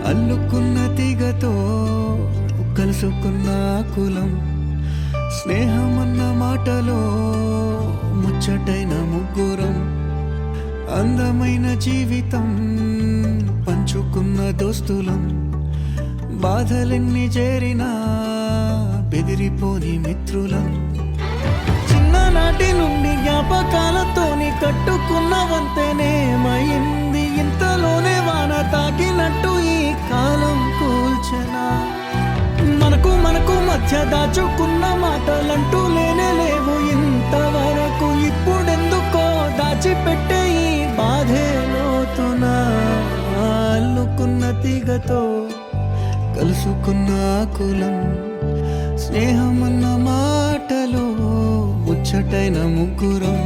అల్లుకున్న తీగతో కలుసుకున్న కులం, స్నేహమన్న మాటలో ముచ్చటైన ముగ్గురం, అందమైన జీవితం పంచుకున్న దోస్తులం, బాధలెన్ని చేరినా బెదిరిపోని మిత్రులం. చిన్ననాటి నుండి జ్ఞాపకాలతోని కట్టుకున్న వంతెనేమైంది, ఇంతలోనే వాన తాకినట్టు ఈ కాలం కూల్చెనా. మనకు మధ్య దాచుకున్న మాటలంటూ లేనే లేవు ఇంతవరకు, ఇప్పుడెందుకో దాచిపెట్టే ఈ బాధే లోతున. అల్లుకున్న తీగతో కలుసుకున్న కులం, స్నేహమన్న మాటలో ముచ్చటైన ముగ్గురం.